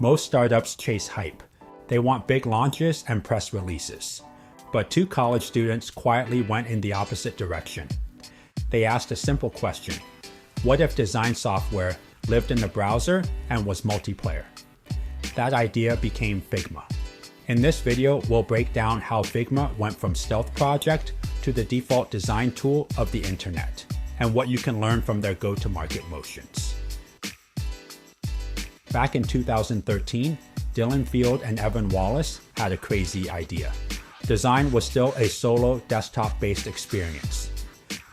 Most startups chase hype. They want big launches and press releases. But two college students quietly went in the opposite direction. They asked a simple question. What if design software lived in the browser and was multiplayer? That idea became Figma. In this video, we'll break down how Figma went from stealth project to the default design tool of the internet, and what you can learn from their go-to-market motions. Back in 2013, Dylan Field and Evan Wallace had a crazy idea. Design was still a solo desktop-based experience,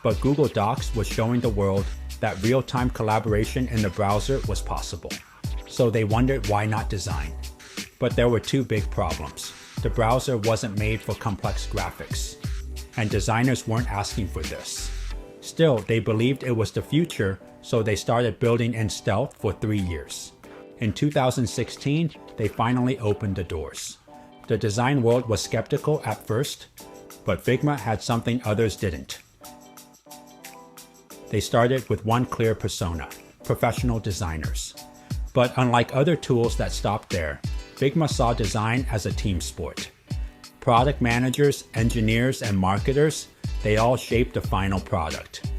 but Google Docs was showing the world that real-time collaboration in the browser was possible. So they wondered why not design. But there were two big problems. The browser wasn't made for complex graphics, and designers weren't asking for this. Still, they believed it was the future, so they started building in stealth for 3 years. In 2016, they finally opened the doors. The design world was skeptical at first, but Figma had something others didn't. They started with one clear persona: professional designers. But unlike other tools that stopped there, Figma saw design as a team sport. Product managers, engineers, and marketers, they all shaped the final product.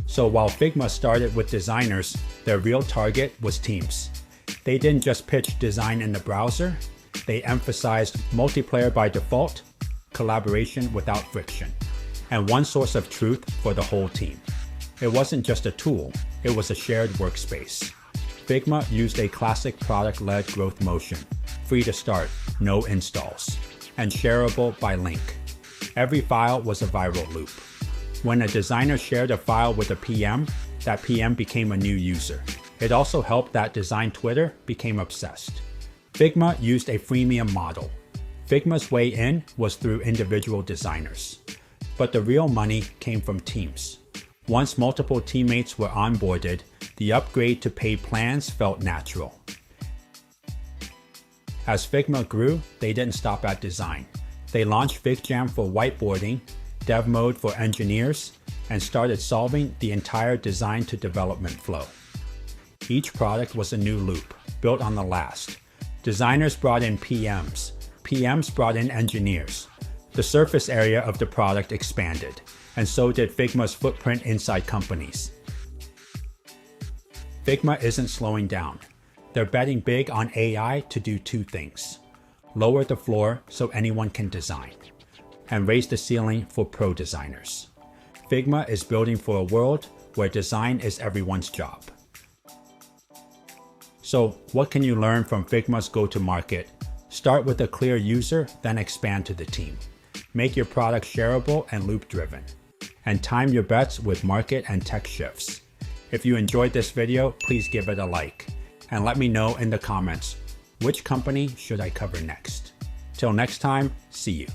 So while Figma started with designers, their real target was teams. They didn't just pitch design in the browser, they emphasized multiplayer by default, collaboration without friction, and one source of truth for the whole team. It wasn't just a tool, it was a shared workspace. Figma used a classic product-led growth motion: free to start, no installs, and shareable by link. Every file was a viral loop. When a designer shared a file with a PM, that PM became a new user. It also helped that design Twitter became obsessed. Figma used a freemium model. Figma's way in was through individual designers. But the real money came from teams. Once multiple teammates were onboarded, the upgrade to paid plans felt natural. As Figma grew, they didn't stop at design. They launched Vick Jam for whiteboarding, dev mode for engineers, and started solving the entire design to development flow. Each product was a new loop, built on the last. Designers brought in PMs. PMs brought in engineers. The surface area of the product expanded, and so did Figma's footprint inside companies. Figma isn't slowing down. They're betting big on AI to do two things: lower the floor so anyone can design, and raise the ceiling for pro designers. Figma is building for a world where design is everyone's job. So what can you learn from Figma's go-to-market? Start with a clear user, then expand to the team. Make your product shareable and loop-driven. And time your bets with market and tech shifts. If you enjoyed this video, please give it a like. And let me know in the comments, which company should I cover next? Till next time, see you.